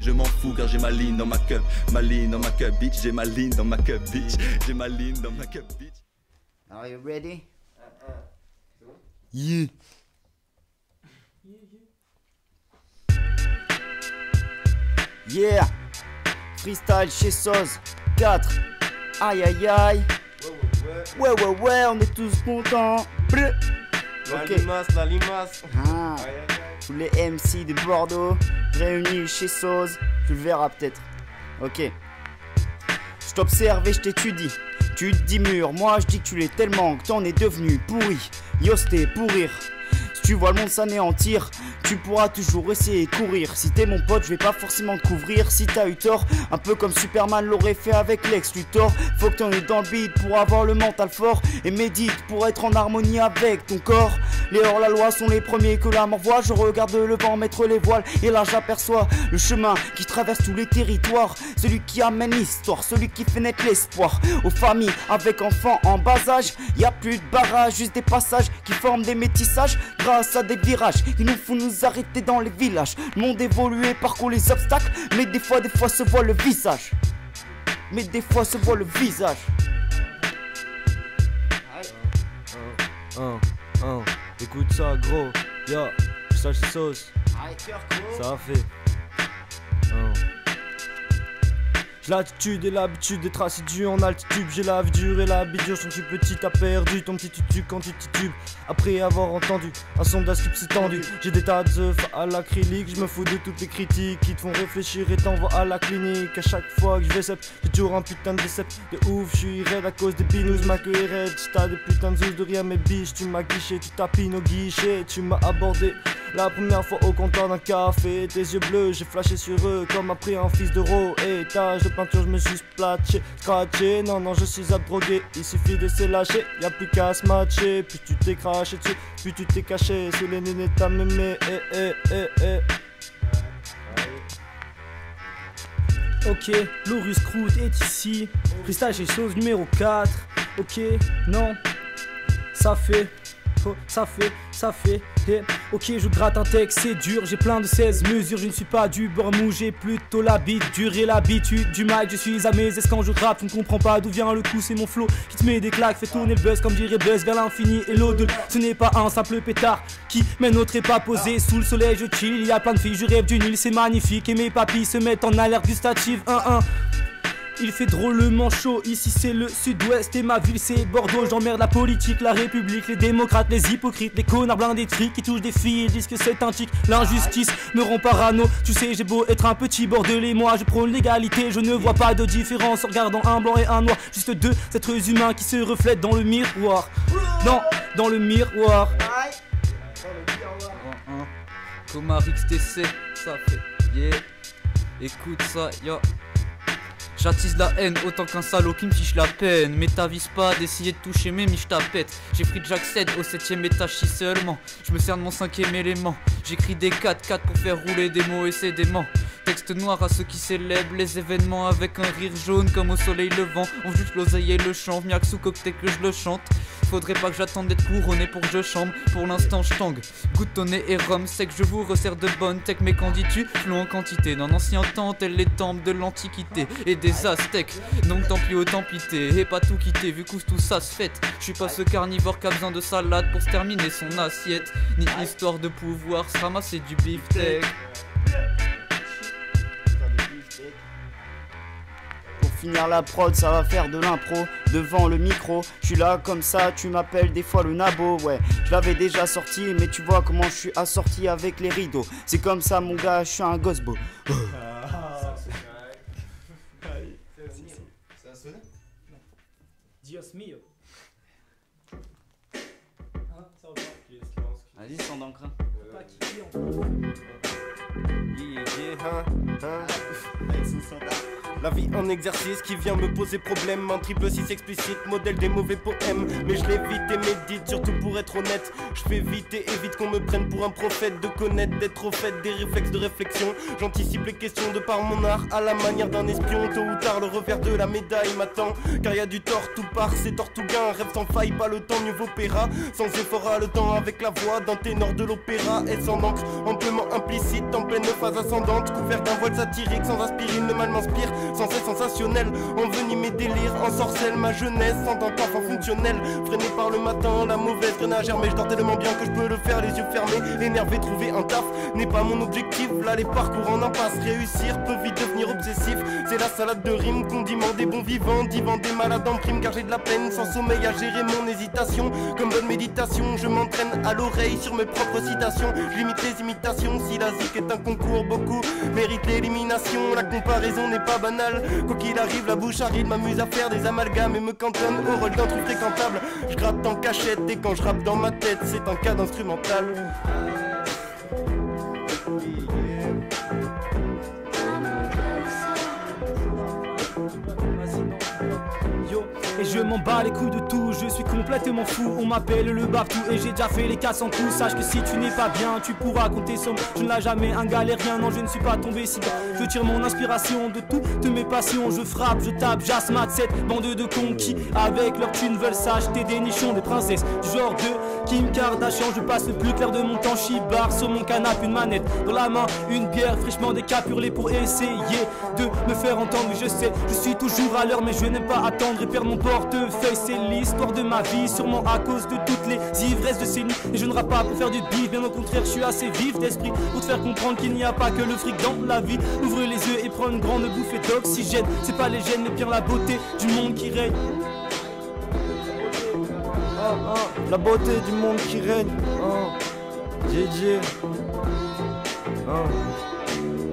je m'en fous car j'ai ma ligne dans ma cup. Ma ligne dans ma cup, bitch, j'ai ma ligne dans ma cup, bitch. J'ai ma ligne dans ma cup, bitch. Are you ready? Yeah. Yeah! Freestyle chez Soz 4. Aïe aïe aïe. Ouais, on est tous contents. Bleu. La Ok. limace, la limace. Ah, tous les MC de Bordeaux réunis chez Soz. Tu le verras peut-être. Ok. Je t'observe et je t'étudie. Tu te dis mûr, moi je dis que tu l'es tellement que t'en es devenu pourri. Yosté pour rire. Si tu vois le monde s'anéantir, tu pourras toujours essayer de courir. Si t'es mon pote, je vais pas forcément te couvrir. Si t'as eu tort, un peu comme Superman l'aurait fait avec Lex Luthor. Faut que t'en aies dans le beat pour avoir le mental fort. Et médite pour être en harmonie avec ton corps. Les hors-la-loi sont les premiers que la mort voit. Je regarde le vent mettre les voiles et là j'aperçois le chemin qui traverse tous les territoires. Celui qui amène l'histoire, celui qui fait naître l'espoir. Aux familles avec enfants en bas âge, y a plus de barrages, juste des passages qui forment des métissages. Grâce à des virages qui nous font nous arrêter dans les villages. Le monde évolué parcourt les obstacles, mais des fois se voit le visage. Mais des fois se voit le visage. Écoute ça gros, ya, ça c'est sauce, ça a fait. J'ai l'attitude et l'habitude d'être assidu en altitude. J'ai la vie dure et la vie dure. Je suis petit, t'as perdu ton petit tutu quand tu titubes. Après avoir entendu un son d'ascube c'est tendu. J'ai des tas de œufs à l'acrylique. Je me fous de toutes les critiques qui te font réfléchir et t'envoient à la clinique. À chaque fois que je vais sep, j'ai toujours un putain de décept. De ouf, je suis raide à cause des binous. Ma queue est raide, t'as des putains de zouz de rien mes biches. Tu m'as guiché, tu tapines au guichet. Tu m'as abordé la première fois au comptoir d'un café. Tes yeux bleus, j'ai flashé sur eux comme après un fils d'euro. Étage de peinture, je me suis splatché, scratché. Non, je suis abdrogué, il suffit de se lâcher. Y'a plus qu'à se matcher. Puis tu t'es craché dessus, puis tu t'es caché sous les nénés t'as mémé. Ok, Laurus Croûte est ici. Freestyle chez Sauce numéro 4. Ok, non, ça fait. Oh, ça fait, hey. Ok, je gratte un texte, c'est dur, j'ai plein de 16 mesures, je ne suis pas du beurre mou, j'ai plutôt l'habitude, dur et l'habitude du mic, je suis à mes aises quand je rappe, tu ne comprends pas d'où vient le coup, c'est mon flow qui te met des claques, fait tourner le buzz comme dirait Buzz vers l'infini et l'au-delà. Ce n'est pas un simple pétard qui mène au trépas posé sous le soleil, je chill, il y a plein de filles, je rêve d'une île, c'est magnifique et mes papilles se mettent en alerte gustative, 1-1. Il fait drôlement chaud, ici c'est le sud-ouest et ma ville c'est Bordeaux. J'emmerde la politique, la république, les démocrates, les hypocrites, les connards blindés de fric qui touchent des filles et disent que c'est un tic. L'injustice me rend parano, tu sais j'ai beau être un petit bordelais, moi je prône l'égalité. Je ne vois pas de différence en regardant un blanc et un noir, juste deux êtres humains qui se reflètent dans le miroir. Non, dans le miroir. Comarix TC, ça fait yeah. Écoute ça, yo. J'attise la haine autant qu'un salaud qui me fiche la peine. Mais t'avises pas d'essayer de toucher mes miches tapettes. J'ai pris j'accède au 7ème étage si seulement. Je me sers de mon 5ème élément. J'écris des 4-4 pour faire rouler des mots et c'est dément. Texte noir à ceux qui célèbrent les événements avec un rire jaune comme au soleil levant. On veut juste l'oseille et le chant, v'nia que sous cocktail que je le chante. Faudrait pas que j'attende d'être couronné pour que je chambre. Pour l'instant je tangue, goutte au nez et rhum sec. Je vous resserre de bonnes tech, mais qu'en dis-tu? Flou en quantité, d'un ancien temps tels les temples de l'antiquité et des aztèques. Donc tant pis autant piter et pas tout quitter vu que tout ça se fête. Je suis pas ce carnivore qui a besoin de salade pour se terminer son assiette. Ni histoire de pouvoir se ramasser du beefsteak. Finir la prod, ça va faire de l'impro devant le micro. Je suis là comme ça, tu m'appelles des fois le nabo. Ouais, je l'avais déjà sorti, mais tu vois comment je suis assorti avec les rideaux. C'est comme ça, mon gars, je suis un gosbo. Ça a sonné? Dios mio. Ça repart. Vas-y, sans d'encre. Pas qui en Yeah, yeah, hein. Avec son standard. La vie en exercice qui vient me poser problème. Un triple 6 explicite, modèle des mauvais poèmes. Mais je l'évite et médite, surtout pour être honnête. Je fais vite et évite qu'on me prenne pour un prophète. De connaître, d'être au fait des réflexes de réflexion. J'anticipe les questions de par mon art, à la manière d'un espion. Tôt ou tard le revers de la médaille m'attend. Car y a du tort, tout part, c'est tort tout gain. Rêve sans faille, pas le temps, mieux vaut paiera. Sans effort à le temps avec la voix d'un ténor de l'opéra. Et sans encre, amplement implicite, en pleine phase ascendante. Couvert d'un voile satirique, sans aspirine, le mal m'inspire. Sans cesse sensationnel, envenime mes délires, ensorcelle ma jeunesse, sans d'un enfant fonctionnel. Freiné par le matin, la mauvaise grenagère, mais je dors tellement bien que je peux le faire les yeux fermés. Énervé, trouver un taf n'est pas mon objectif. Là les parcours en impasse, réussir peut vite devenir obsessif. C'est la salade de rimes, condiment des bons vivants, divans des malades en prime. Car j'ai de la peine, sans sommeil à gérer mon hésitation. Comme bonne méditation, je m'entraîne à l'oreille sur mes propres citations. Je limite les imitations, si la zik est un concours, beaucoup méritent l'élimination. La comparaison n'est pas banale. Quoi qu'il arrive, la bouche aride m'amuse à faire des amalgames et me cantonne au rôle d'un truc fréquentable. Je gratte en cachette et quand je rappe dans ma tête, c'est un cas d'instrumental. Et je m'en bats les couilles de tout, je suis complètement fou. On m'appelle le baftou et j'ai déjà fait les 400 coups. Sache que si tu n'es pas bien, tu pourras compter sur moi. Je ne l'ai jamais un galérien, non je ne suis pas tombé si bas. Je tire mon inspiration de toutes mes passions. Je frappe, je tape, j'asthmate cette bande de cons qui avec leur thune veulent s'acheter des nichons, des princesses du genre de Kim Kardashian. Je passe le plus clair de mon temps, chibar sur mon canapé, une manette dans la main, une bière fraîchement décapurlée pour essayer de me faire entendre. Oui je sais, je suis toujours à l'heure mais je n'aime pas attendre et perdre mon portefeuille. C'est l'histoire de ma vie, sûrement à cause de toutes les ivresses de ces nuits. Et je ne rappe pas pour faire du bif, bien au contraire je suis assez vif d'esprit pour te faire comprendre qu'il n'y a pas que le fric dans la vie. Ouvre les yeux et prends une grande bouffée d'oxygène. C'est pas les gènes mais bien la beauté du monde qui règne. La beauté du monde qui règne. JJ.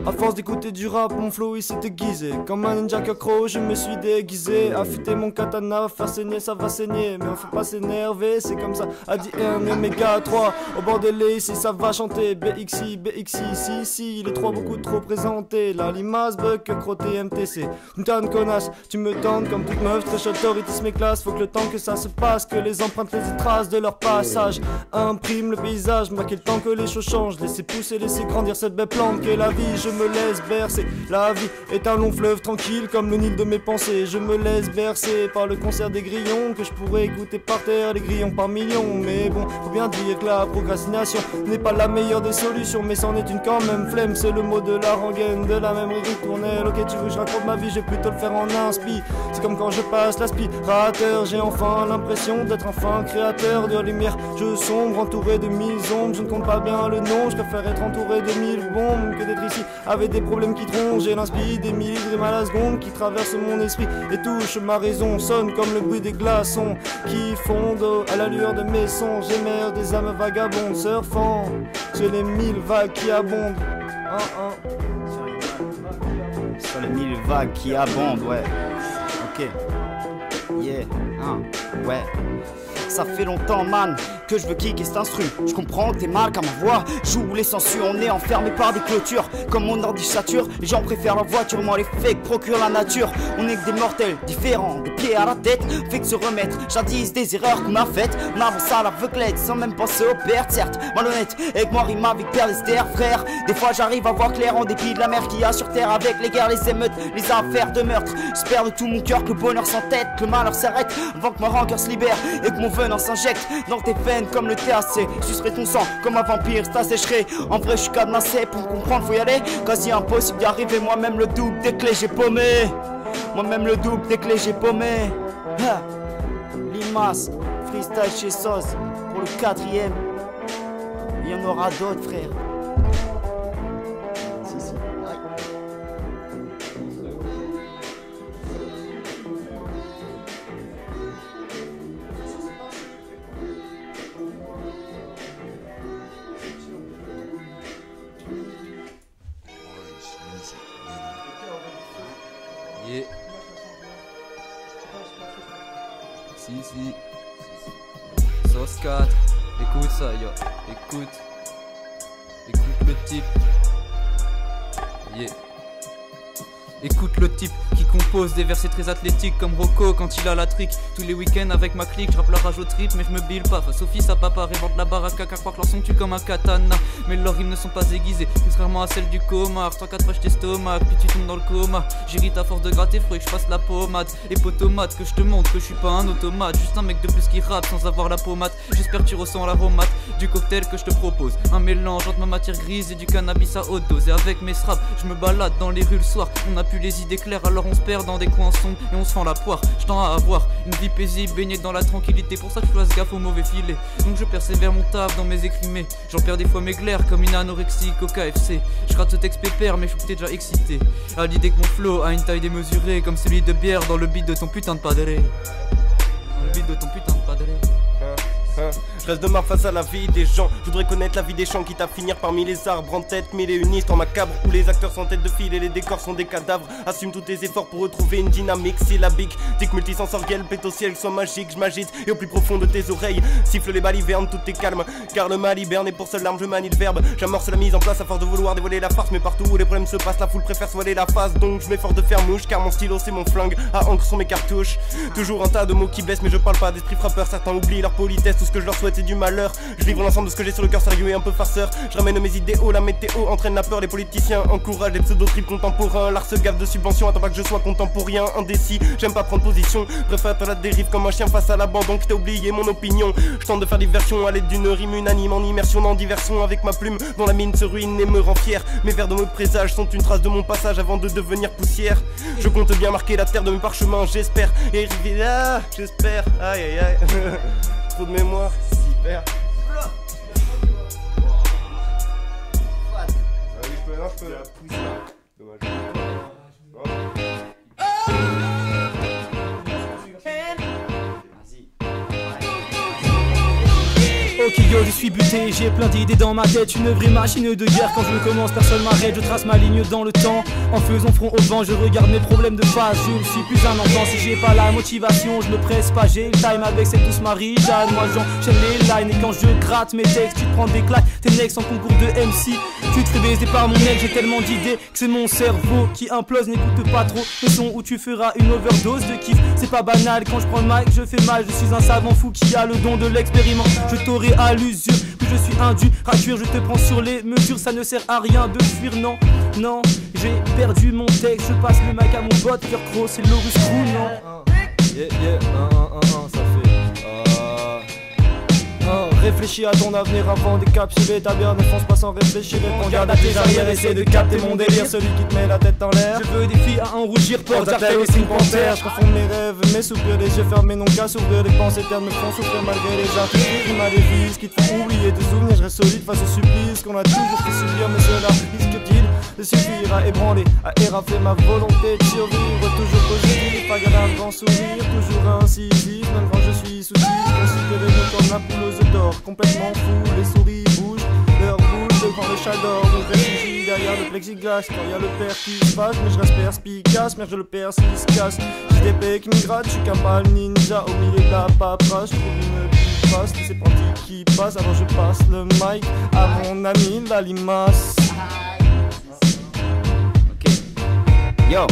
À force d'écouter du rap, mon flow il s'est aiguisé. Comme un ninja cacro, je me suis déguisé. Affûter mon katana, faire saigner, ça va saigner. Mais on faut pas s'énerver, c'est comme ça. ADN, Omega 3, au bord de l'eau, ici ça va chanter. BXI, BXI, si, il est trop, beaucoup trop présenté. La limace, buck, crotté, MTC. Une tonne connasse, tu me tentes comme toute meuf. Très autorité, mes classes, faut que le temps que ça se passe. Que les empreintes, les traces de leur passage. Imprime le paysage, marquer le temps que les choses changent. Laisser pousser, laisser grandir cette belle plante qu'est la vie. Je me laisse bercer, la vie est un long fleuve tranquille comme le Nil de mes pensées. Je me laisse bercer par le concert des grillons que je pourrais écouter par terre, les grillons par millions. Mais bon, faut bien dire que la procrastination n'est pas la meilleure des solutions, mais c'en est une quand même. Flemme, c'est le mot de la rengaine, de la même ritournelle. Ok, tu veux que je raconte ma vie, je vais plutôt le faire en inspi. C'est comme quand je passe l'aspirateur, j'ai enfin l'impression d'être enfin créateur de lumière. Je sombre, entouré de 1000 ombres, je ne compte pas bien le nom. Je préfère être entouré de 1000 bombes que d'être ici avec des problèmes qui tronchent. J'ai l'inspire des milligrammes à la seconde qui traversent mon esprit et touchent ma raison. Sonne comme le bruit des glaçons qui fondent à la lueur de mes sons. J'émerge des âmes vagabondes surfant sur les 1000 vagues qui abondent. Sur les 1000 vagues qui abondent, ouais. Ok. Yeah, ouais. Ça fait longtemps, man, que je veux kicker cet instru. Je comprends que t'es mal car ma voix joue les sensus. On est enfermé par des clôtures. Comme mon ordi sature, les gens préfèrent leur voiture. Moi les fakes procurent la nature. On est que des mortels différents, des pieds à la tête. Fait que se remettre, jadis des erreurs qu'on a faites. On avance à l'aveuglette sans même penser aux pertes. Certes, malhonnête, avec moi rime avec père d'Esther, frère. Des fois j'arrive à voir clair en dépit de la mer qu'il y a sur terre. Avec les guerres, les émeutes, les affaires de meurtre. J'espère de tout mon cœur que le bonheur s'entête, que le malheur s'arrête avant que ma rancœur se libère et que mon venin s'injecte dans tes veines comme le THC. Je sucerai ton sang comme un vampire, ça sécherait. En vrai je suis cadenassé, pour me comprendre faut y aller. Quasi impossible d'y arriver, moi-même le double des clés j'ai paumé. Moi-même le double des clés j'ai paumé. Limace, freestyle chez Sauce pour le 4ème. Il y en aura d'autres frère. Yeah. Si. Sauce 4. Écoute ça, yo. Écoute le type. Yeah. Écoute le type qui compose des versets très athlétiques comme Rocco quand il a la trique. Tous les week-ends avec ma clique, je rappe la rage au trip mais je me bile pas face au fils à papa, révente la baraque à croire que leur son tue comme un katana. Mais leurs rimes ne sont pas aiguisées, contrairement à celles du coma. 104 pages t'estomac, puis tu tombes dans le coma. J'irrite à force de gratter, faudrait que je fasse la pommade. Et potomate, que je te montre que je suis pas un automate, juste un mec de plus qui rappe sans avoir la pommade. J'espère que tu ressens l'aromate du cocktail que je te propose. Un mélange entre ma matière grise et du cannabis à haute dose. Et avec mes straps, je me balade dans les rues le soir. On a plus les idées claires, alors on se perd dans des coins sombres et on se fend la poire. Je tends à avoir une vie paisible, baignée dans la tranquillité. Pour ça que je fasse gaffe au mauvais filet. Donc je persévère mon taf dans mes écrits, mais j'en perds des fois mes glaires comme une anorexie au KFC. Je rate ce texte pépère, mais je suis déjà excité à l'idée que mon flow a une taille démesurée comme celui de bière dans le beat de ton putain de padré. Dans le beat de ton putain de padré. Je reste demain face à la vie des gens. Je voudrais connaître la vie des champs, quitte à finir parmi les arbres en tête. Mille et une histoires macabres où les acteurs sont en tête de file et les décors sont des cadavres. Assume tous tes efforts pour retrouver une dynamique syllabique. Tic multisensoriel, pète au ciel, soit magique. Je m'agite et au plus profond de tes oreilles siffle les balivernes, tout est calme. Car le mal hiberne et pour seule arme je manie le verbe. J'amorce la mise en place à force de vouloir dévoiler la farce. Mais partout où les problèmes se passent, la foule préfère soigner la face. Donc je m'efforce de faire mouche car mon stylo c'est mon flingue. À encre sont mes cartouches. Toujours un tas de mots qui blessent, mais je parle pas d'esprit frappeur. Certains oublient leur politesse, tout ce que je leur souhaite c'est du malheur. Je livre l'ensemble de ce que j'ai sur le cœur, sérieux et un peu farceur. Je ramène mes idéaux, la météo entraîne la peur. Les politiciens encouragent les pseudo-trips contemporains. L'art se gaffe de subventions, attends pas que je sois contemporain. Indécis, j'aime pas prendre position. Préfère être à la dérive comme un chien face à l'abandon. Que t'as oublié mon opinion. Je tente de faire diversion à l'aide d'une rime unanime. En immersion dans diversion avec ma plume dont la mine se ruine et me rend fier. Mes vers de me présage sont une trace de mon passage avant de devenir poussière. Je compte bien marquer la terre de mes parchemins, j'espère. Et arriver là, j'espère. Aïe aïe aïe. Trop de mémoire, super. Ok yo, je suis buté, j'ai plein d'idées dans ma tête. Une vraie machine de guerre, quand je commence personne m'arrête. Je trace ma ligne dans le temps, en faisant front au vent. Je regarde mes problèmes de face, je ne suis plus un enfant. Si j'ai pas la motivation, je me presse pas. J'ai le time avec cette douce Marie-Jeanne. Moi j'enchaîne les lines et quand je gratte mes textes, tu te prends des claques. T'es next en concours de MC, tu te fais baiser par mon mec. J'ai tellement d'idées que c'est mon cerveau qui implose. N'écoute pas trop le son où tu feras une overdose de kiff. C'est pas banal, quand je prends le mic je fais mal. Je suis un savant fou qui a le don de l'expériment. Je t'aurai à l'usure que je suis un dur à cuire. Je te prends sur les mesures, ça ne sert à rien de fuir. Non, non, j'ai perdu mon texte. Je passe le mic à mon pote, cœur gros, c'est Lorus Crew, non. Yeah, yeah, ça fait. Réfléchis à ton avenir avant d'éncapsuler ta bière. Ne fonce pas sans réfléchir. Regarde à tes arrières, essaie de capter mon délire. Celui qui te met la tête en l'air. Je veux des filles à en rougir, porte ta tête aussi une panthère. Je confonds mes rêves, mes soupirs, les yeux fermés non qu'à s'ouvrir. Les pensées ternes me font souffrir malgré les artifices. Rimes à des vices qui te font oublier tes souvenirs. Je reste solide face au supplice qu'on a toujours fait subir. Mais cela risque-t-il de suffire à ébranler, à érafler ma volonté de survivre? Toujours positif, à garder un grand sourire. Toujours incisif, même quand je suis sous considéré comme la poule aux œufs d'or. Complètement fou, les souris bougent leur boule devant le chat d'or. Donc réfugie derrière le plexiglas quand y a le père qui se fâche. Mais je reste perspicace, merde je le persiste casse. J'ai des paix qui me grattent, je suis qu'un pâle ninja au milieu de la paperasse. Je trouve une petite face, c'est parti qui passe. Alors je passe le mic à mon ami la limace. Ok. Yo.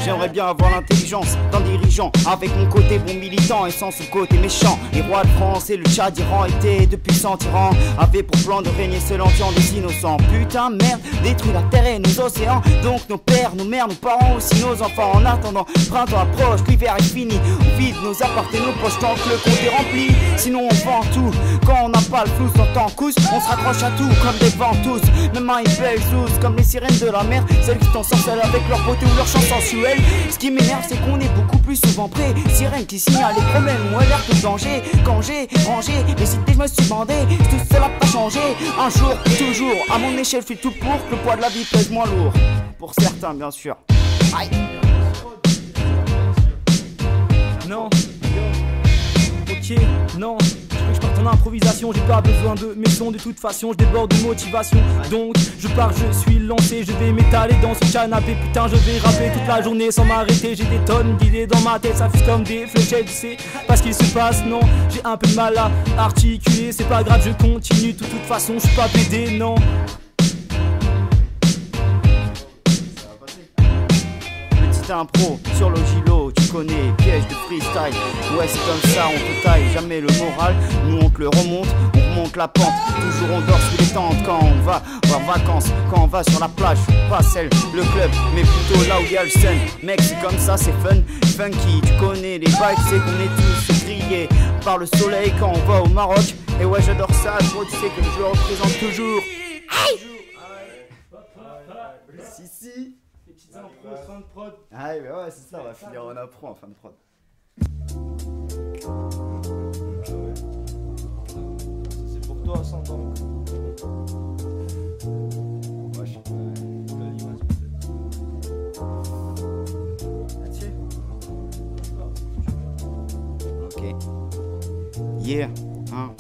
J'aimerais bien avoir l'intelligence d'un dirigeant, avec mon côté bon militant et sans son côté méchant. Les rois de France et le Tchad d'Iran étaient de puissants tyrans, avaient pour plan de régner seul en tuant des innocents. Putain merde, détruit la terre et nos océans. Donc nos pères, nos mères, nos parents aussi nos enfants. En attendant, printemps approche, l'hiver est fini. On vide nos apparts et nos poches tant que le compte est rempli. Sinon on vend tout, quand on n'a pas le flou en temps cousse, on se raccroche à tout comme des ventouses. Même un belles sous comme les sirènes de la mer, celles qui t'ensorcellent avec leur beauté ou leur chant sensuelle. Ce qui m'énerve c'est qu'on est beaucoup plus souvent prêt. Sirène qui signale les problèmes ou alerte au danger. Quand j'ai rangé mes idées je me suis demandé, tout cela n'a pas changé. Un jour, toujours, à mon échelle fais tout pour que le poids de la vie pèse moins lourd. Pour certains bien sûr. Aïe. Non. Ok, non. Je parte en improvisation, j'ai pas besoin de mes sons. De toute façon, je déborde de motivation. Donc, je pars, je suis lancé. Je vais m'étaler dans ce canapé. Putain, je vais rapper toute la journée sans m'arrêter. J'ai des tonnes d'idées dans ma tête. Ça fuse comme des fléchettes, je sais pas ce qu'il se passe. Non, j'ai un peu de mal à articuler. C'est pas grave, je continue. De toute façon, je suis pas pédé, non. t'es un pro sur le gilo, tu connais, piège de freestyle. Ouais, c'est comme ça, on te taille jamais le moral. Nous on te le remonte, on remonte la pente. Toujours on dort sous les tentes quand on va en vacances. Quand on va sur la plage, pas celle, le club, mais plutôt là où il y a le sun. Mec, c'est comme ça, c'est fun, funky. Tu connais les bails, tu sais qu'on est tous grillés par le soleil quand on va au Maroc. Et ouais, j'adore ça, gros, tu sais que je le représente toujours. Hey! Si. Les petites impros, fin de prod. Ah ouais, c'est ça, on va finir en impro en fin de prod. C'est pour toi, 100 ans. Moi, je suis ok. Yeah, hein.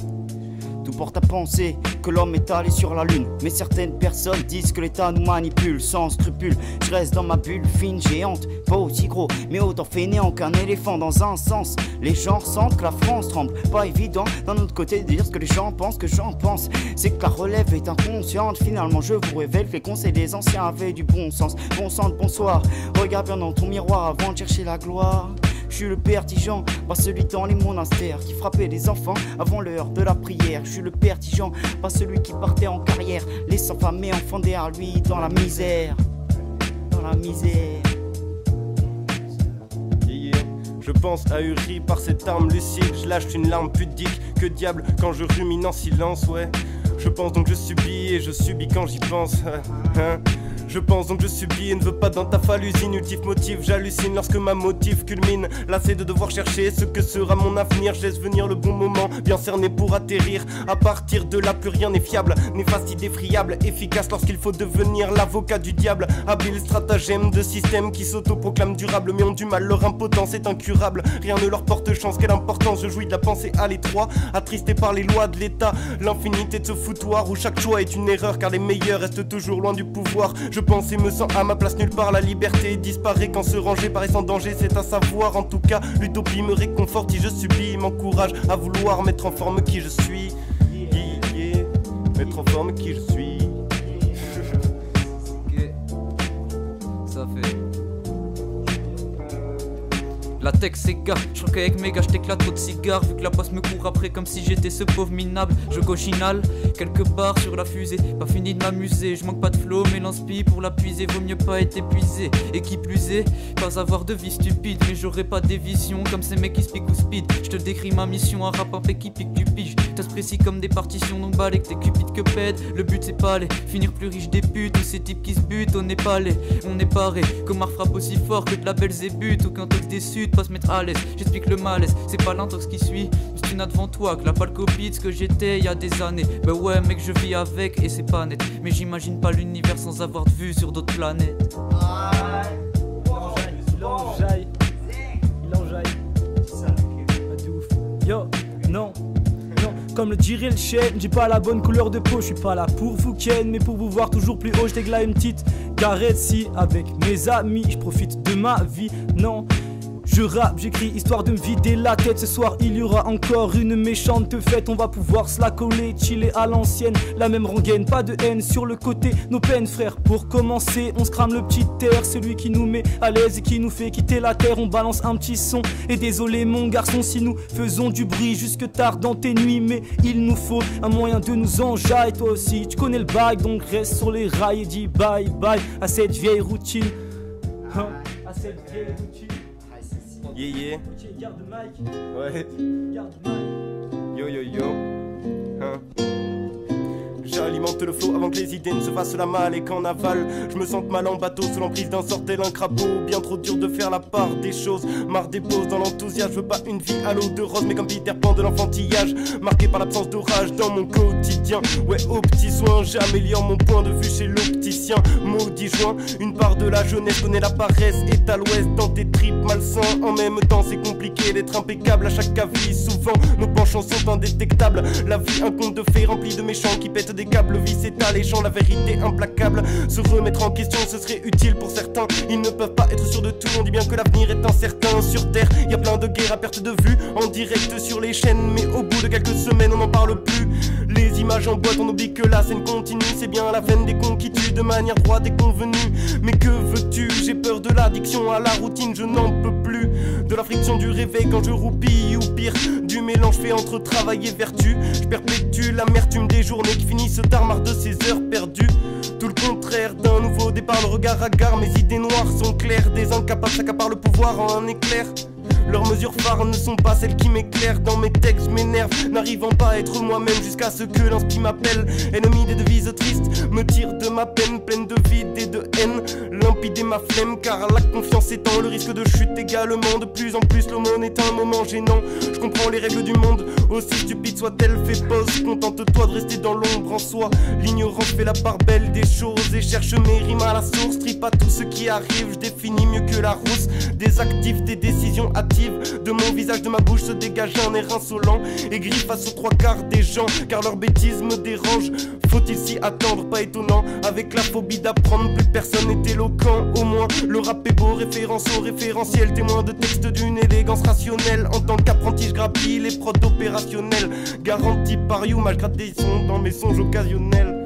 Tout porte à penser que l'homme est allé sur la lune. Mais certaines personnes disent que l'État nous manipule sans scrupule. Je reste dans ma bulle fine, géante, pas aussi gros, mais autant fainéant qu'un éléphant dans un sens. Les gens ressentent que la France tremble, pas évident d'un autre côté de dire ce que les gens pensent que j'en pense. C'est que la relève est inconsciente, finalement je vous révèle que les conseils des anciens avaient du bon sens. Bon sang de bonsoir, regarde bien dans ton miroir avant de chercher la gloire. Je suis le père Tijan, pas celui dans les monastères qui frappait les enfants avant l'heure de la prière. Je suis le père Tijan, pas celui qui partait en carrière, laissant femmes et enfants derrière lui dans la misère. Dans la misère. Je pense ahuri par cette arme lucide, je lâche une larme pudique. Que diable quand je rumine en silence, ouais. Je pense donc je subis et je subis quand j'y pense, hein. Je pense donc je subis et ne veux pas dans ta falusine. Ultif motif, j'hallucine lorsque ma motive culmine. Lassé de devoir chercher ce que sera mon avenir. Je laisse venir le bon moment, bien cerné pour atterrir. À partir de là plus rien n'est fiable, néfaste, idéfriable, efficace lorsqu'il faut devenir l'avocat du diable. Habile stratagème de système qui s'autoproclament durables, mais ont du mal, leur impotence est incurable. Rien ne leur porte chance, quelle importance, je jouis de la pensée à l'étroit. Attristé par les lois de l'état, l'infinité de ce foutoir où chaque choix est une erreur, car les meilleurs restent toujours loin du pouvoir. Je pense et me sens à ma place nulle part, la liberté disparaît quand se ranger paraît sans danger, c'est à savoir. En tout cas, l'utopie me réconforte si je subis, m'encourage à vouloir mettre en forme qui je suis. Mettre en forme qui je suis. Ok, ça fait. La tech s'égare, je crois qu'avec mes gars je t'éclate trop de cigares. Vu que la poste me court après comme si j'étais ce pauvre minable. Je cochinale, quelque part sur la fusée. Pas fini de m'amuser, je manque pas de flow. Mais l'inspi pour la puiser, vaut mieux pas être épuisé. Et qui plus est, pas avoir de vie stupide. Mais j'aurais pas des visions comme ces mecs qui se piquent ou speed. Je te décris ma mission, un rap impec qui pique du pige. T'as précis comme des partitions, donc balai que t'es cupide que pède. Le but c'est pas aller finir plus riche des putes. Ou ces types qui se butent, on n'est pas allé, on est paré. Comar frappe aussi fort que de la belle zébute. Ou qu'un tox des suds pas se mettre à l'aise, j'explique le malaise. C'est pas l'intox qui suit, c'est une devant toi que la pâle copie de ce que j'étais il y a des années. Bah ouais mec je vis avec et c'est pas net. Mais j'imagine pas l'univers sans avoir de vue sur d'autres planètes. Il enjaille. Pas de ouf. Yo, non. Comme le dirait le chef, j'ai pas la bonne couleur de peau. Je suis pas là pour vous ken, mais pour vous voir toujours plus haut. Je déglaye une petite garette si avec mes amis je profite de ma vie. Non, je rappe, j'écris histoire de me vider la tête. Ce soir il y aura encore une méchante fête. On va pouvoir se la coller, chiller à l'ancienne. La même rengaine, pas de haine sur le côté. Nos peines frère, pour commencer on se crame le petit air. Celui qui nous met à l'aise et qui nous fait quitter la terre. On balance un petit son, et désolé mon garçon si nous faisons du bruit jusque tard dans tes nuits. Mais il nous faut un moyen de nous enjailler. Toi aussi tu connais le bail, donc reste sur les rails et dis bye bye à cette vieille routine, hein, à cette vieille routine. Yeah. Ok, garde Mike. Ouais. Garde Mike. Yo. Hein. J'alimente le flow avant que les idées ne se fassent la malle et qu'en aval je me sente mal en bateau sous l'emprise d'un sort tel un crapaud. Bien trop dur de faire la part des choses, marre des pauses dans l'enthousiasme. Je veux pas une vie à l'eau de rose mais comme Peter Pan de l'enfantillage, marqué par l'absence d'orage dans mon quotidien. Ouais aux petits soins, j'améliore mon point de vue chez l'opticien. Maudit joint, une part de la jeunesse connaît la paresse. Est à l'ouest dans tes tripes malsains. En même temps c'est compliqué d'être impeccable à chaque avis. Souvent nos penchants sont indétectables. La vie un conte de fées rempli de méchants qui pètent des câbles, vie s'étale, échant la vérité implacable. Se remettre en question, ce serait utile pour certains. Ils ne peuvent pas être sûrs de tout, on dit bien que l'avenir est incertain. Sur terre, y a plein de guerres à perte de vue, en direct sur les chaînes, mais au bout de quelques semaines, on n'en parle plus. Les images en boîte, on oublie que la scène continue. C'est bien la veine des cons qui tuent de manière droite et convenue. Mais que veux-tu? J'ai peur de l'addiction à la routine, je n'en peux plus. De la friction du réveil quand je roupille, ou pire, du mélange fait entre travail et vertu. Je perpétue l'amertume des journées qui finissent tard, marre de ces heures perdues. Tout le contraire d'un nouveau départ, le regard hagard, mes idées noires sont claires. Des incapables s'accaparent le pouvoir en un éclair. Leurs mesures phares ne sont pas celles qui m'éclairent. Dans mes textes je m'énerve, n'arrivant pas à être moi-même, jusqu'à ce que l'inspi m'appelle. Ennemi des devises tristes, me tire de ma peine, pleine de vide et de haine. Limpide est ma flemme, car la confiance étant, le risque de chute également. De plus en plus l'aumône est un moment gênant. Je comprends les règles du monde, aussi stupide soit-elle, fait pause. Contente-toi de rester dans l'ombre en soi. L'ignorance fait la part belle des choses et cherche mes rimes à la source. Trie pas tout ce qui arrive, je définis mieux que la rousse. Désactive tes décisions hâtives. De mon visage, de ma bouche se dégage un air insolent, aigri face aux trois quarts des gens, car leur bêtise me dérange. Faut-il s'y attendre? Pas étonnant, avec la phobie d'apprendre, plus personne n'est éloquent. Au moins, le rap est beau, référence au référentiel, témoin de texte d'une élégance rationnelle. En tant qu'apprenti, je grappille les prods opérationnels, garantis par You, je gratte des sons dans mes songes occasionnels.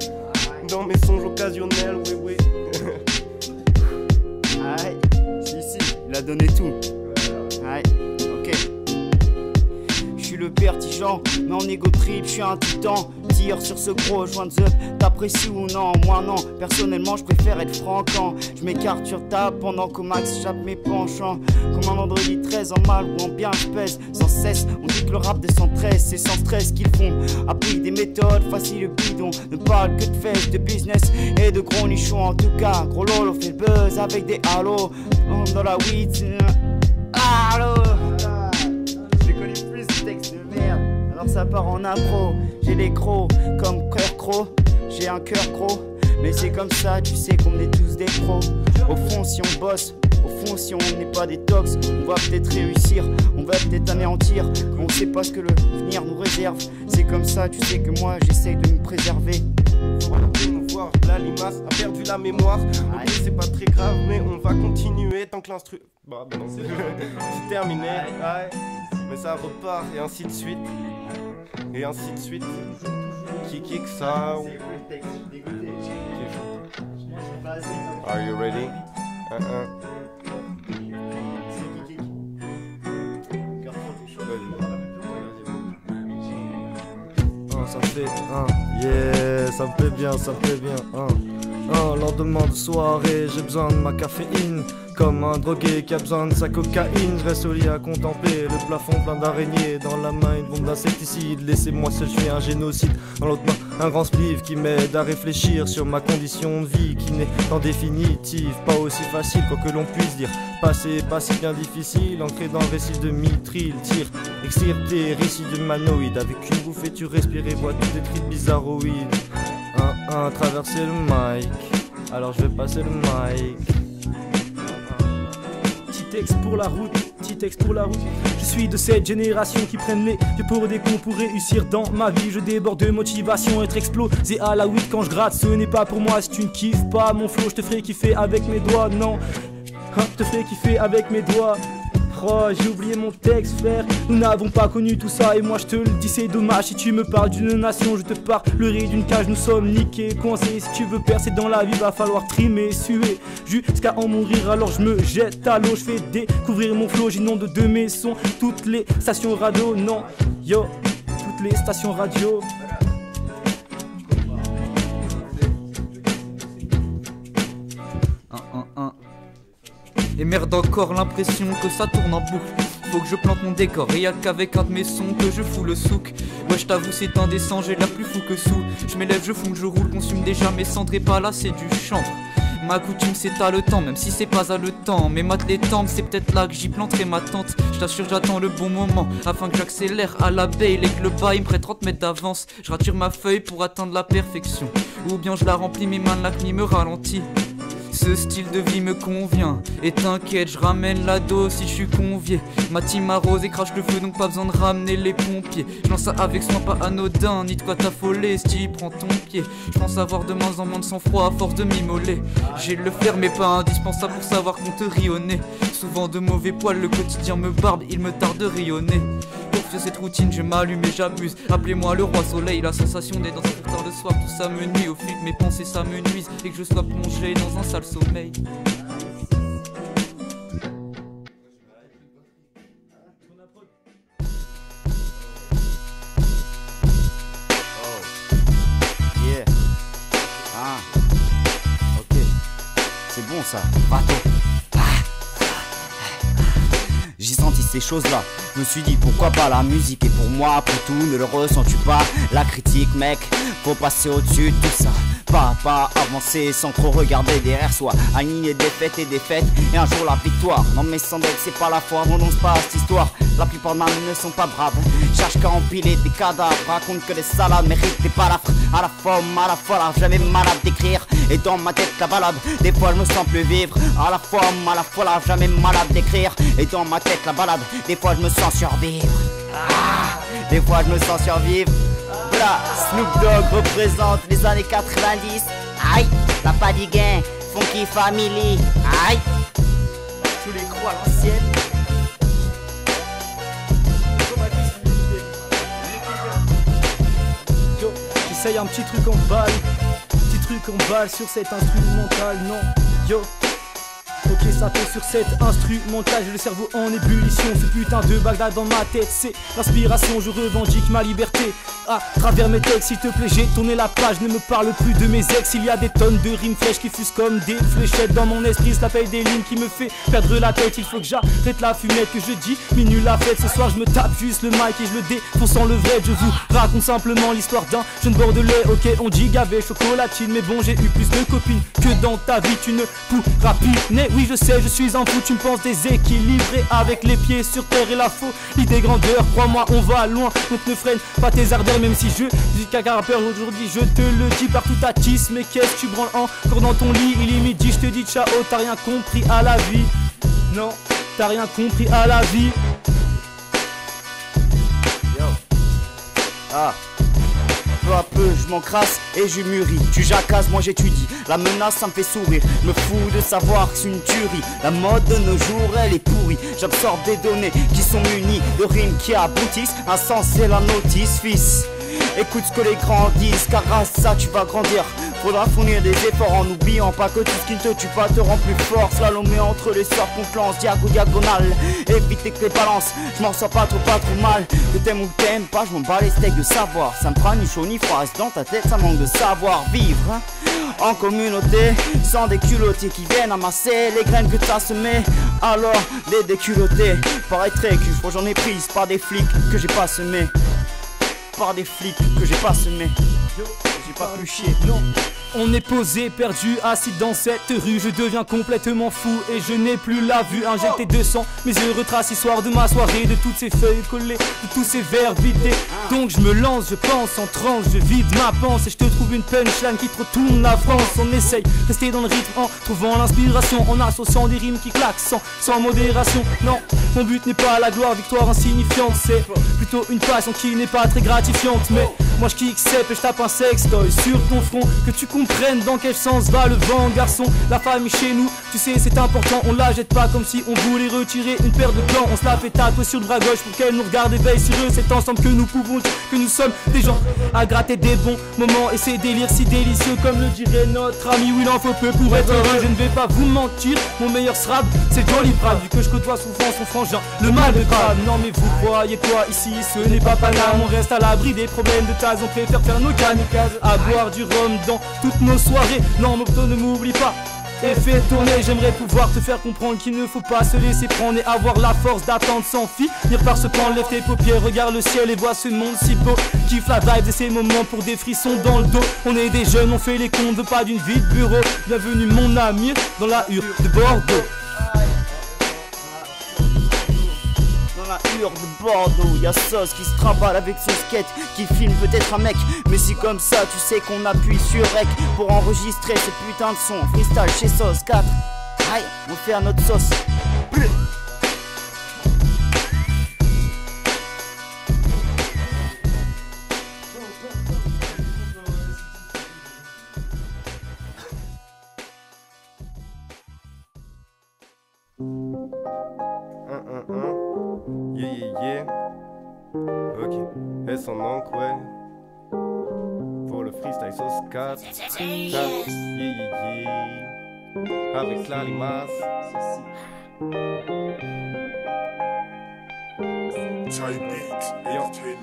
Dans mes songes occasionnels, oui, oui. Aïe, si, il a donné tout. Aïe, ok. Je suis le vertigeant, mais en égo trip, je suis un titan. Tire sur ce gros joint up, t'apprécies ou non? Moi non, personnellement je préfère être franc quand je m'écarte sur table pendant qu'au max j'appe mes penchants. Comme un vendredi 13 en mal ou en bien je pèse sans cesse. On dit que le rap des 113 c'est sans stress qu'ils font. Applique des méthodes faciles bidon, ne parle que de fesses, de business et de gros nichons. En tout cas, gros lolo fait le buzz avec des halos. On dans la weed, allô. Je les connais plus ce texte de merde. Alors ça part en impro. J'ai les crocs comme cœur croc. J'ai un cœur gros. Mais c'est comme ça, tu sais qu'on est tous des pros. Au fond si on bosse, au fond si on n'est pas des tox, on va peut-être réussir, on va peut-être anéantir. On sait pas ce que l'avenir nous réserve. C'est comme ça, tu sais que moi j'essaye de me préserver. Faut arrêter de nous voir, la limace a perdu la mémoire. Ok, c'est pas très grave, mais on va continuer tant que l'instru... Bah non, c'est terminé. Ouais. Mais ça repart, et ainsi de suite. Et ainsi de suite. Qui que ça ou... Are you ready? Ça me fait yeah, ça me fait bien, ça me fait bien. Lendemain de soirée, j'ai besoin de ma caféine. Comme un drogué qui a besoin de sa cocaïne. Je reste au lit à contempler le plafond plein d'araignées. Dans la main une bombe d'insecticide. Laissez-moi seul, je suis un génocide. Dans l'autre main un grand spliff qui m'aide à réfléchir sur ma condition de vie, qui n'est en définitive pas aussi facile, quoi que l'on puisse dire. Passé bien difficile, ancré dans le récit de Mithril. Tire, extire tes récits de manoïdes. Avec une bouffée tu respires et vois tous des tripes bizarroïdes. Traverser le mic. Alors je vais passer le mic. Petit texte pour la route, petit texte pour la route. Je suis de cette génération qui prennent les yeux pour des cons pour réussir dans ma vie. Je déborde de motivation, être explosé à la weed quand je gratte. Ce n'est pas pour moi si tu ne kiffes pas mon flow. Je te ferai kiffer avec mes doigts, non. Je te ferai kiffer avec mes doigts. Oh, j'ai oublié mon texte, frère. Nous n'avons pas connu tout ça et moi je te le dis, c'est dommage. Si tu me parles d'une nation, je te parlerai d'une cage. Nous sommes niqués, coincés. Si tu veux percer dans la vie, va falloir trimer, suer jusqu'à en mourir. Alors je me jette à l'eau, je fais découvrir mon flow. J'inonde de mes sons toutes les stations radio. Non, yo, toutes les stations radio. Et merde encore l'impression que ça tourne en boucle. Faut que je plante mon décor et y'a qu'avec un de mes sons que je fous le souk. Ouais je t'avoue c'est indécent, j'ai l'air plus fou que sous. Je m'élève, je fume, je roule, consume déjà mes cendres et pas là c'est du chanvre. Ma coutume c'est à le temps, même si c'est pas à le temps. Mais mate les tempes, c'est peut-être là que j'y planterai ma tente. Je t'assure j'attends le bon moment, afin que j'accélère à la baie. Et que le bas il me prête 30 mètres d'avance. Je rature ma feuille pour atteindre la perfection. Ou bien je la remplis, mais man l'acné me ralentit. Ce style de vie me convient. Et t'inquiète, je ramène la dose si je suis convié. Ma team arrose et crache le feu, donc pas besoin de ramener les pompiers. Je lance ça avec soin, pas anodin, ni de quoi t'affoler. Si prends ton pied, je pense avoir de moins en moins de sang-froid à force de m'immoler. J'ai le faire mais pas indispensable pour savoir qu'on te rit au nez. Souvent de mauvais poils, le quotidien me barbe, il me tarde de rayonner. Pour faire cette routine, je m'allume et j'abuse. Appelez-moi le roi soleil, la sensation d'être dans un tard de soir. Tout ça me nuit, au fil de mes pensées ça me nuise. Et que je sois plongé dans un sale sommeil. Yeah. Ah. Ok. C'est bon ça. Bateau. J'ai senti ces choses-là, je me suis dit pourquoi pas la musique est pour moi après tout, ne le ressens-tu pas? La critique mec, faut passer au-dessus de tout ça. Pas avancer sans trop regarder derrière soi. Aligner défaite et défaite et un jour la victoire. Non mais sans deck c'est pas la foi, renonce pas à cette histoire. La plupart d'entre nous ne sont pas braves, cherche qu'à empiler des cadavres. Raconte que les salades méritent des palafres. À la forme, à la fois jamais malade d'écrire. Et dans ma tête la balade, des fois je me sens plus vivre. À la forme, à la fois jamais malade d'écrire. Et dans ma tête la balade, des fois je me sens survivre. Des fois je me sens survivre. Voilà, Snoop Dogg représente les années 90. Aïe, la Padigain, Funky Family. Aïe, tous les croix à l'ancienne. Yo, j'essaye un petit truc en balle. Petit truc en balle sur cet instrumental, non. Yo. Ok, ça fait sur cette instrumentale, j'ai le cerveau en ébullition. Ce putain de Bagdad dans ma tête, c'est l'inspiration. Je revendique ma liberté à travers mes textes. S'il te plaît, j'ai tourné la page, ne me parle plus de mes ex. Il y a des tonnes de rimes flèches qui fusent comme des fléchettes dans mon esprit. Cela paye des lignes qui me fait perdre la tête. Il faut que j'arrête la fumette que je dis. Minuit la fête, ce soir je me tape juste le mic et je le défonce en levrette. Je vous raconte simplement l'histoire d'un jeune bordelais. Ok, on dit gavé, chocolatine, mais bon, j'ai eu plus de copines que dans ta vie. Tu ne pourras piner. Oui, je sais, je suis un fou, tu me penses déséquilibré avec les pieds sur terre et la folie grandeur. Crois-moi, on va loin, donc ne freine pas tes ardeurs. Même si je dis caca rappeur aujourd'hui, je te le dis partout à tisse. Mais qu'est-ce que tu branles encore dans ton lit? Il est midi, je te dis ciao, t'as rien compris à la vie. Non, t'as rien compris à la vie. Yo. Ah. Peu à peu je m'encrasse et je mûris. Tu jacasses, moi j'étudie. La menace ça me fait sourire. Me fous de savoir que c'est une tuerie. La mode de nos jours elle est pourrie. J'absorbe des données qui sont munies de rimes qui aboutissent. Un sens c'est la notice fils. Écoute ce que les grands disent, car à ça tu vas grandir. Faudra fournir des efforts en n'oubliant pas que tout ce qui ne te tue pas te rend plus fort. Slalomer entre les sorts qu'on te lance, diagonale. Éviter que les balances, je m'en sors pas trop mal. Que t'aimes ou que t'aimes pas, je m'en bats les steaks de savoir. Ça me prend ni chaud ni froid, reste dans ta tête, ça manque de savoir vivre en communauté, sans des culottés qui viennent amasser les graines que t'as semées. Alors les déculottés paraîtrait que j'en ai prise par des flics que j'ai pas semés. Par des flics que j'ai pas semés. J'ai pas pu chier, non. On est posé, perdu, assis dans cette rue. Je deviens complètement fou et je n'ai plus la vue. Injecté de sang, mes yeux retracent l'histoire de ma soirée. De toutes ces feuilles collées, de tous ces verres vidés. Donc je me lance, je pense en transe. Je vide ma pensée, je te trouve une punchline qui te retourne la France. On essaye, rester dans le rythme en trouvant l'inspiration. En associant des rimes qui claquent sans modération. Non, mon but n'est pas la gloire, victoire insignifiante. C'est plutôt une passion qui n'est pas très gratifiante. Mais moi je kick sep et je tape un sextoy sur ton front. Que tu comprennent dans quel sens va le vent, garçon. La famille chez nous, tu sais c'est important. On la jette pas comme si on voulait retirer une paire de gants. On se la fait tatouer sur le bras gauche pour qu'elle nous regarde et veille sur eux. C'est ensemble que nous pouvons dire que nous sommes des gens à gratter des bons moments. Et ces délires si délicieux comme le dirait notre ami. Oui, il en faut peu pour être heureux, je ne vais pas vous mentir. Mon meilleur srab, c'est Jolly Brad. Vu que je côtoie souvent son frangin, le mal de crâne. Non mais vous croyez quoi ici, ce n'est pas Paname. On reste à l'abri des problèmes de tasse. On préfère faire nos kamikazes, à boire du rhum dans toutes nos soirées. Non moto ne m'oublie pas et fais tourner. J'aimerais pouvoir te faire comprendre qu'il ne faut pas se laisser prendre et avoir la force d'attendre sans finir par se prendre. Lève tes paupières, regarde le ciel et vois ce monde si beau. Kiffe la vibe de ces moments pour des frissons dans le dos. On est des jeunes, on fait les cons, veut pas d'une vie de bureau. Bienvenue mon ami dans la hure de Bordeaux. dans la hure de Bordeaux. Y'a Sauce qui se trimballe avec son skate, qui filme peut-être un mec. Mais si comme ça, tu sais qu'on appuie sur rec pour enregistrer ce putain de son. Freestyle chez Sauce 4. Aïe, on fait à notre sauce. Yeah. Ok, S en encre, ouais. Pour le freestyle sauce 4. Yeah. Avec la limace.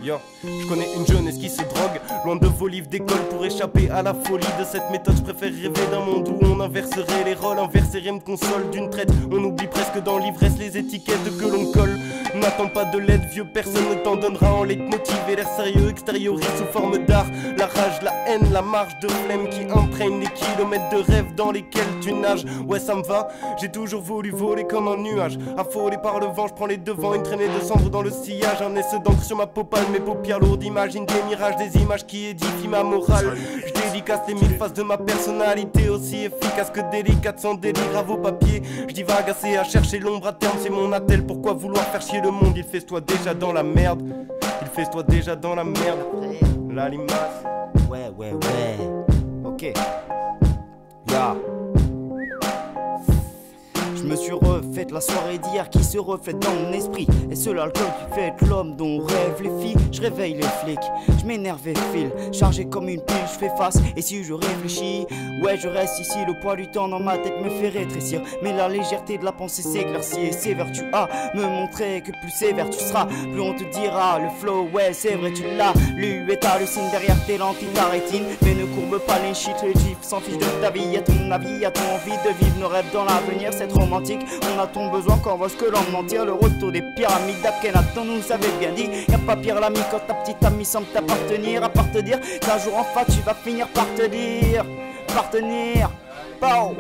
Yo, je connais une jeunesse qui se drogue, loin de vos livres d'école pour échapper à la folie de cette méthode. Je préfère rêver d'un monde où on inverserait les rôles, inverserait me console d'une traite. On oublie presque dans l'ivresse les étiquettes que l'on colle. N'attends pas de l'aide, vieux, personne ne t'en donnera en leitmotiv. Et l'air sérieux extériorise sous forme d'art la rage, la haine, la marche de flemme qui imprègne les kilomètres de rêves dans lesquels tu nages. Ouais, ça me va, j'ai toujours voulu voler comme un nuage. Affolé par le vent, je prends les devants, une traînée de cendres dans le sillage. Un esse d'encre sur ma popale, mes paupières lourdes, imagine des mirages, des images qui édifient ma morale. Je dédicace les mille faces de ma personnalité, aussi efficace que délicate, sans délire à vos papiers. Je divague assez à chercher l'ombre à terme, c'est mon attel. Pourquoi vouloir faire chier le monde? Il fait toi déjà dans la merde. Il fait toi déjà dans la merde. La limace. Ouais. Ok. Ya. Je me suis refait la soirée d'hier qui se reflète dans mon esprit. Et c'est l'alcool qui fait l'homme dont rêvent les filles. Je réveille les flics, je m'énerve et file. Chargé comme une pile, je fais face. Et si je réfléchis, ouais je reste ici. Le poids du temps dans ma tête me fait rétrécir. Mais la légèreté de la pensée s'éclaircit. Et c'est vertu à me montrer que plus sévère tu seras, plus on te dira le flow, ouais c'est vrai tu l'as. Lui et t'hallucines derrière tes lentilles, ta rétine. Mais ne courbe pas les shit, les gifs s'en fiche de ta vie. Y'a ton avis, y'a ton envie de vivre nos rêves dans l'avenir. C'est trop romantique, on a ton besoin quand on voit ce que l'on mentir. Le retour des pyramides d'Akhenaton nous avait bien dit. Y'a pas pire l'ami quand ta petite amie semble t'appartenir. À part te dire qu'un jour enfin tu vas finir par te dire partenaire. Pow.